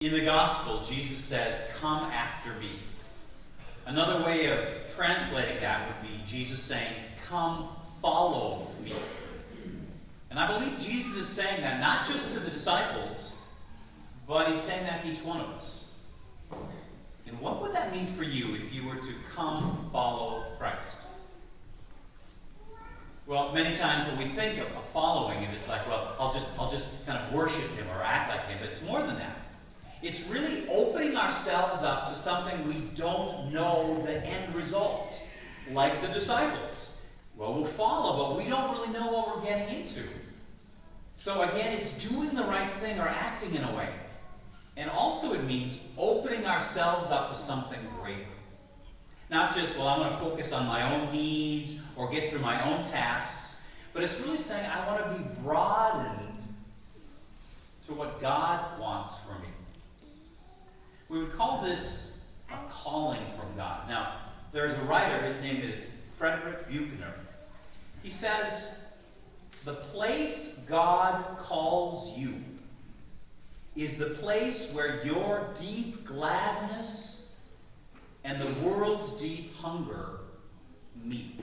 In the gospel, Jesus says, "Come after me." Another way of translating that would be Jesus saying, "Come follow me." And I believe Jesus is saying that not just to the disciples, but he's saying that to each one of us. And what would that mean for you if you were to come follow Christ? Well, many times when we think of following him, it's like, well, I'll just kind of worship him or act like him. But it's more than that. It's really opening ourselves up to something we don't know the end result, like the disciples. Well, we'll follow, but we don't really know what we're getting into. So again, it's doing the right thing or acting in a way. And also it means opening ourselves up to something greater. Not just, well, I'm going to focus on my own needs or get through my own tasks, but it's really saying I want to be broadened to what God wants for me. We would call this a calling from God. Now, there's a writer, his name is Frederick Buechner. He says, the place God calls you is the place where your deep gladness and the world's deep hunger meet.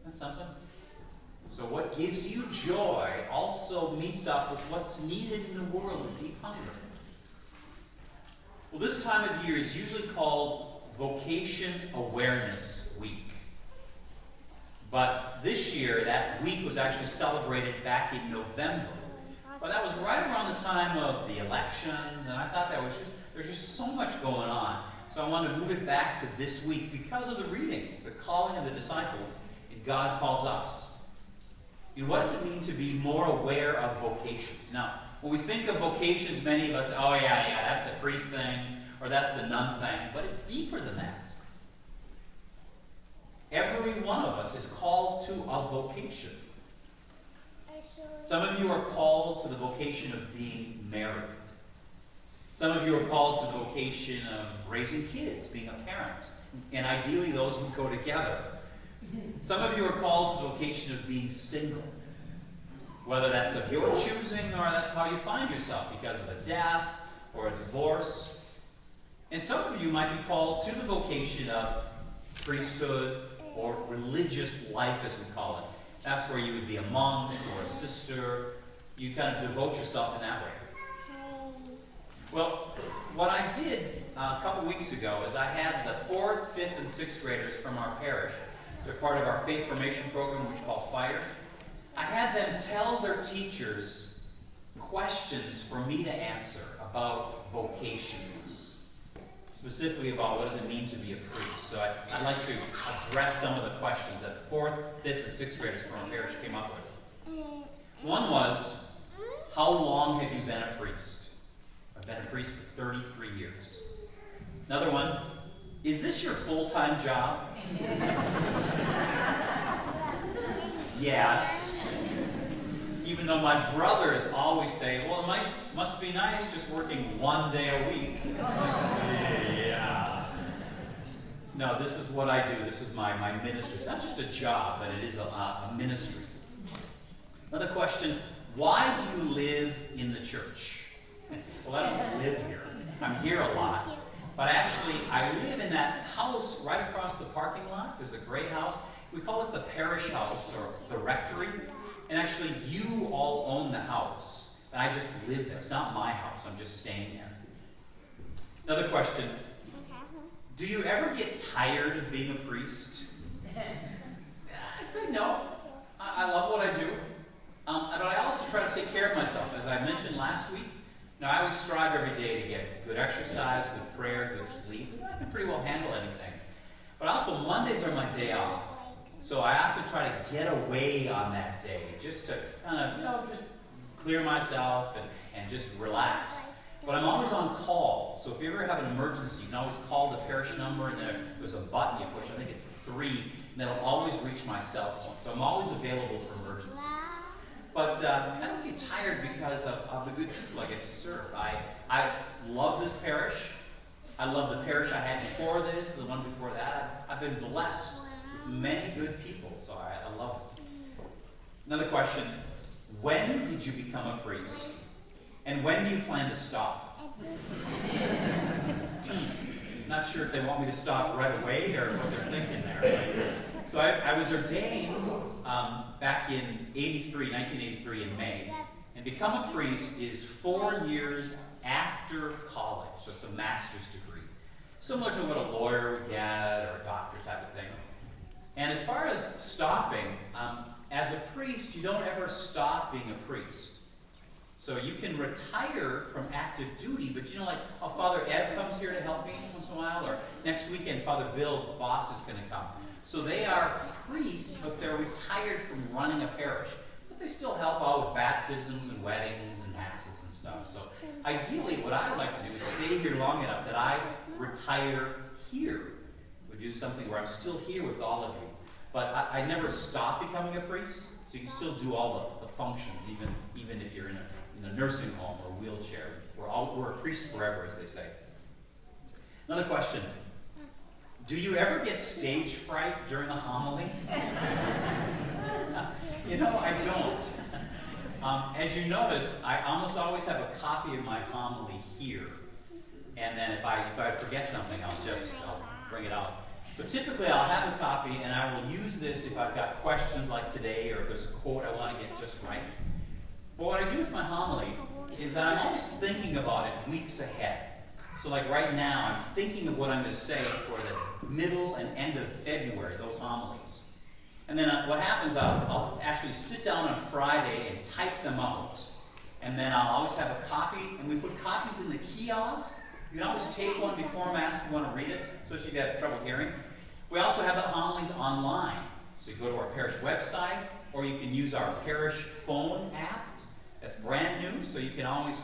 That's something. So what gives you joy also meets up with what's needed in the world, the deep hunger. Well, this time of year is usually called Vocation Awareness Week. But this year, that week was actually celebrated back in November. But that was right around the time of the elections, and I thought there's just so much going on. So I wanted to move it back to this week because of the readings, the calling of the disciples, and God calls us. You know, what does it mean to be more aware of vocations? Now, when we think of vocations, many of us say, oh yeah, that's the priest thing, or that's the nun thing, but it's deeper than that. Every one of us is called to a vocation. Some of you are called to the vocation of being married. Some of you are called to the vocation of raising kids, being a parent, and ideally those who go together. Some of you are called to the vocation of being single. Whether that's of your choosing or that's how you find yourself because of a death or a divorce. And some of you might be called to the vocation of priesthood or religious life, as we call it. That's where you would be a monk or a sister. You kind of devote yourself in that way. Well, what I did a couple weeks ago is I had the 4th, 5th, and 6th graders from our parish. They're part of our faith formation program, which we call FIRE. I had them tell their teachers questions for me to answer about vocations, specifically about what does it mean to be a priest. So I'd like to address some of the questions that 4th, 5th, and 6th graders from our parish came up with. One was, how long have you been a priest? I've been a priest for 33 years. Another one, is this your full-time job? Yes. Even though my brothers always say, well, it must be nice just working 1 day a week. Yeah. No, this is what I do. This is my ministry. It's not just a job, but it is a ministry. Another question, why do you live in the church? Well, I don't live here. I'm here a lot. But actually, I live in that house right across the parking lot. There's a great house. We call it the parish house or the rectory. And actually, you all own the house. And I just live there. It's not my house. I'm just staying there. Another question. Do you ever get tired of being a priest? I'd say no. I love what I do. But I also try to take care of myself. As I mentioned last week, I always strive every day to get good exercise, good prayer, good sleep. I can pretty well handle anything. But also, Mondays are my day off. So I often try to get away on that day, just to kind of, just clear myself and just relax. But I'm always on call. So if you ever have an emergency, you can always call the parish number, and there's a button you push. I think it's 3, and that'll always reach my cell phone. So I'm always available for emergencies. But I don't get tired because of the good people I get to serve. I love this parish. I love the parish I had before this, the one before that. I've been blessed with many good people, so I love it. Another question, when did you become a priest? And when do you plan to stop? Not sure if they want me to stop right away or what they're thinking there. So I was ordained back in 1983 in May. And become a priest is 4 years after college. So it's a master's degree. Similar to what a lawyer would get or a doctor type of thing. And as far as stopping, as a priest, you don't ever stop being a priest. So you can retire from active duty, but you know, like, oh, Father Ed comes here to help me once in a while, or next weekend Father Bill, boss, is going to come. So they are priests, but they're retired from running a parish. But they still help out with baptisms and weddings and masses and stuff. So ideally, what I would like to do is stay here long enough that I retire here. We do something where I'm still here with all of you. But I never stop becoming a priest, so you can still do all the functions, even if you're in a nursing home or wheelchair. We're a priest forever, as they say. Another question. Do you ever get stage fright during a homily? You know, I don't. As you notice, I almost always have a copy of my homily here. And then if I forget something, I'll bring it out. But typically I'll have a copy and I will use this if I've got questions like today or if there's a quote I want to get just right. But what I do with my homily is that I'm always thinking about it weeks ahead. So like right now, I'm thinking of what I'm going to say for the middle and end of February, those homilies. And then what happens, I'll actually sit down on Friday and type them out. And then I'll always have a copy, and we put copies in the kiosk. You can always take one before Mass if you want to read it, especially if you have trouble hearing. We also have the homilies online. So you go to our parish website, or you can use our parish phone app. That's brand new, so you can always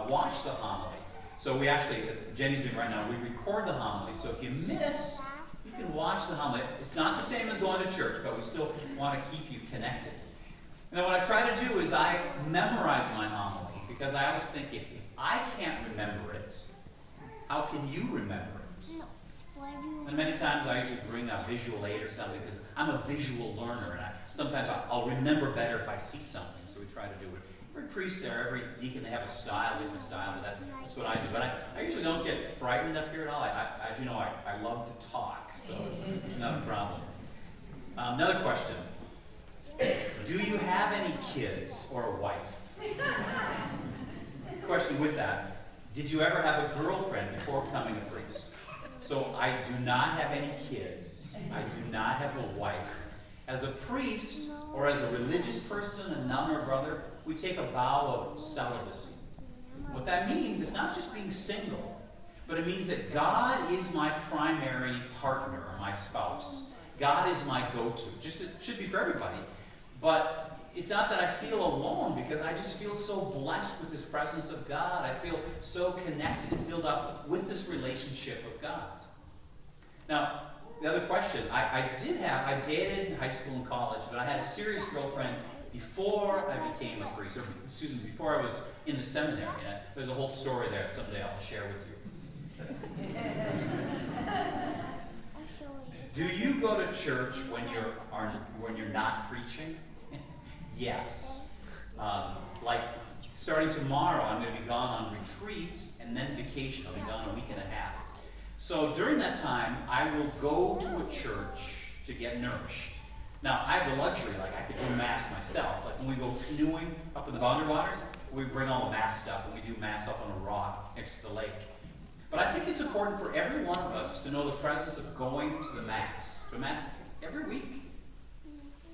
watch the homily. So we actually, as Jenny's doing right now, we record the homily. So if you miss, you can watch the homily. It's not the same as going to church, but we still want to keep you connected. And then what I try to do is I memorize my homily, because I always think if I can't remember it, how can you remember it? And many times I usually bring a visual aid or something, because I'm a visual learner, and sometimes I'll remember better if I see something, so we try to do it. Every priest there, every deacon, they have a style, different style, but that's what I do. But I usually don't get frightened up here at all. As you know, I love to talk, so it's not a problem. Another question. Do you have any kids or a wife? Question with that. Did you ever have a girlfriend before becoming a priest? So I do not have any kids. I do not have a wife. As a priest or as a religious person, a nun or brother, we take a vow of celibacy. What that means is not just being single, but it means that God is my primary partner or my spouse. God is my go-to. Just it should be for everybody. But it's not that I feel alone, because I just feel so blessed with this presence of God. I feel so connected and filled up with this relationship of God. Now, the other question, I dated in high school and college, but I had a serious girlfriend before I became a priest, or excuse me, before I was in the seminary. There's a whole story there that someday I'll share with you. Do you go to church when you're not preaching? Yes. Like starting tomorrow, I'm going to be gone on retreat and then vacation. I'll be gone a week and a half. So during that time, I will go to a church to get nourished. Now, I have the luxury, like I could do Mass myself. Like when we go canoeing up in the Boundary Waters, we bring all the Mass stuff and we do Mass up on a rock next to the lake. But I think it's important for every one of us to know the presence of going to the Mass. To Mass every week.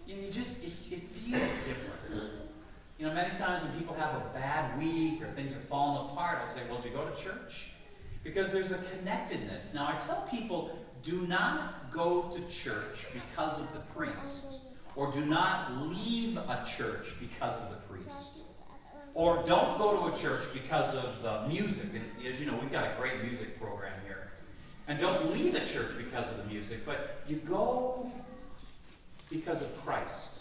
It feels different. You know, many times when people have a bad week or things are falling apart, I'll say, well, did you go to church? Because there's a connectedness. Now, I tell people, do not go to church because of the priest. Or do not leave a church because of the priest. Or don't go to a church because of the music. As you know, we've got a great music program here. And don't leave a church because of the music, but you go because of Christ.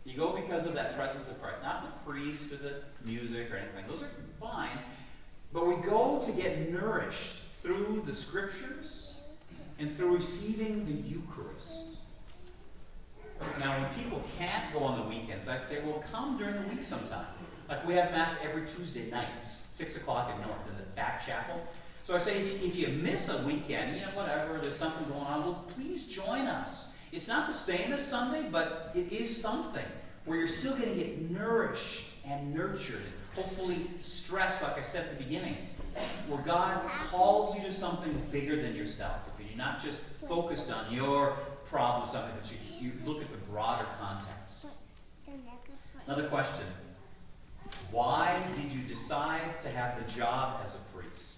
You go because of that presence of Christ. Not the priest or the music or anything. Those are fine. But we go to get nourished through the Scriptures and through receiving the Eucharist. Now, when people can't go on the weekends, I say, well, come during the week sometime. Like we have Mass every Tuesday night, 6 o'clock at North in the back chapel. So I say, if you miss a weekend, whatever, there's something going on, well, please join us. It's not the same as Sunday, but it is something where you're still going to get nourished and nurtured, and hopefully stretched, like I said at the beginning, where God calls you to something bigger than yourself. You're not just focused on your problem, something, but you look at the broader context. Another question. Why did you decide to have the job as a priest?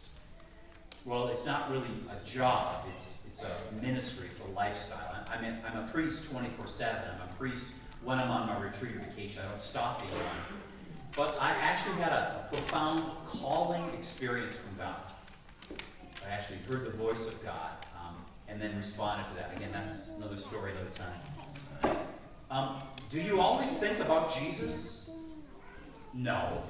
Well, it's not really a job. It's a ministry. It's a lifestyle. I'm a priest 24/7. I'm a priest when I'm on my retreat or vacation. I don't stop being one. But I actually had a profound calling experience from God. I actually heard the voice of God and then responded to that. Again, that's another story another time. Do you always think about Jesus? No.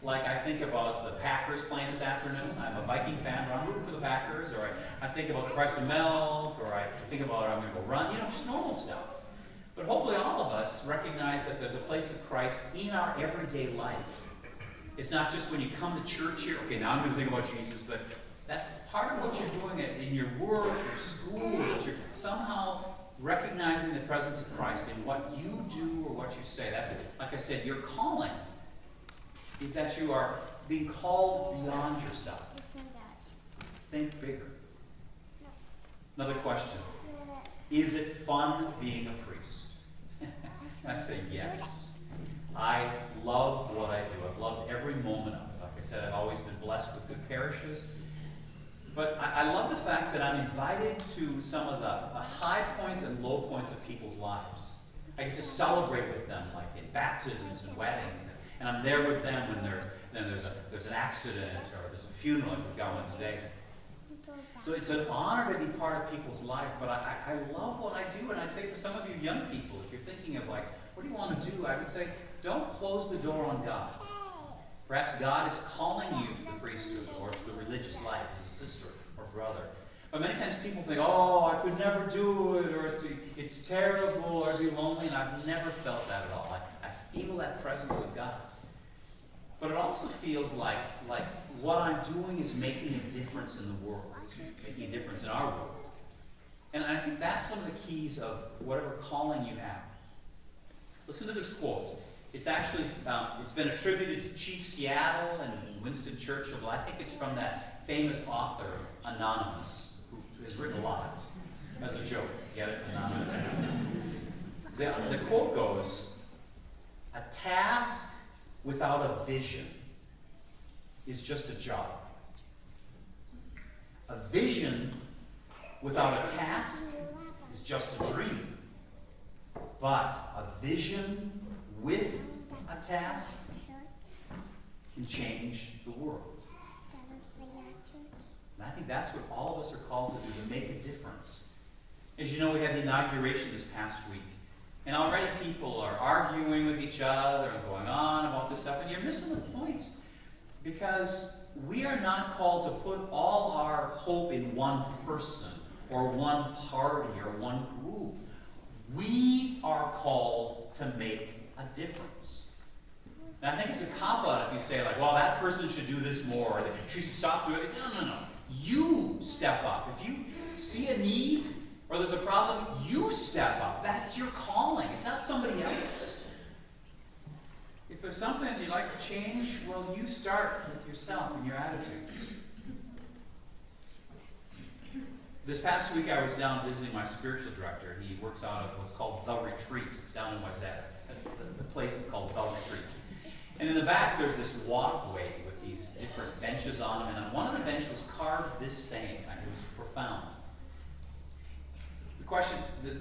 Like I think about the Packers playing this afternoon. I'm a Viking fan, but I'm rooting for the Packers. Or I think about the price of milk. Or I think about I'm going to go run. Just normal stuff. But hopefully all of us recognize that there's a place of Christ in our everyday life. It's not just when you come to church here, okay, now I'm going to think about Jesus, but that's part of what you're doing in your work, your school, that you're somehow recognizing the presence of Christ in what you do or what you say. That's it. Like I said, your calling is that you are being called beyond yourself. Think bigger. Another question. Is it fun being a priest? I say yes. I love what I do. I've loved every moment of it. Like I said, I've always been blessed with good parishes. But I love the fact that I'm invited to some of the high points and low points of people's lives. I get to celebrate with them, like in baptisms and weddings. And I'm there with them when there's an accident or there's a funeral like we've got one today. So it's an honor to be part of people's life, but I love what I do, and I say for some of you young people, if you're thinking of like, what do you want to do? I would say, don't close the door on God. Perhaps God is calling you to the priesthood or to the religious life as a sister or brother. But many times people think, oh, I could never do it, or it's terrible, or it'd be lonely, and I've never felt that at all. I feel that presence of God. But it also feels like what I'm doing is making a difference in the world, making a difference in our world. And I think that's one of the keys of whatever calling you have. Listen to this quote. It's actually, it's been attributed to Chief Seattle and Winston Churchill, but I think it's from that famous author, Anonymous, who has written a lot. As a joke. Get it? Anonymous. The quote goes, "A task without a vision is just a job. A vision without a task is just a dream. But a vision with a task can change the world." And I think that's what all of us are called to do, to make a difference. As you know, we had the inauguration this past week. And already people are arguing with each other and going on about this stuff. And you're missing the point. Because we are not called to put all our hope in one person or one party or one group. We are called to make a difference. And I think it's a cop-out if you say, like, well, that person should do this more, or she should stop doing it. No. You step up. If you see a need or there's a problem, you step up. That's your calling. It's not somebody else. If there's something you'd like to change, well, you start with yourself and your attitudes. This past week, I was down visiting my spiritual director. He works out of what's called The Retreat. It's down in Wayzata. The place is called The Retreat. And in the back, there's this walkway with these different benches on them. And on one of the benches was carved this saying. It was profound. The question,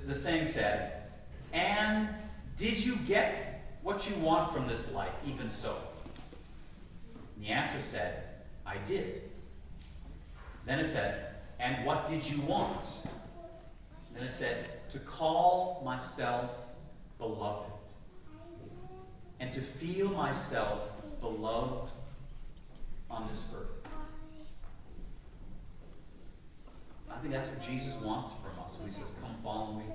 the saying said, "And did you get what you want from this life, even so?" And the answer said, "I did." Then it said, "And what did you want?" And then it said, "To call myself beloved, and to feel myself beloved on this earth." I think that's what Jesus wants from us when he says, "Come follow me."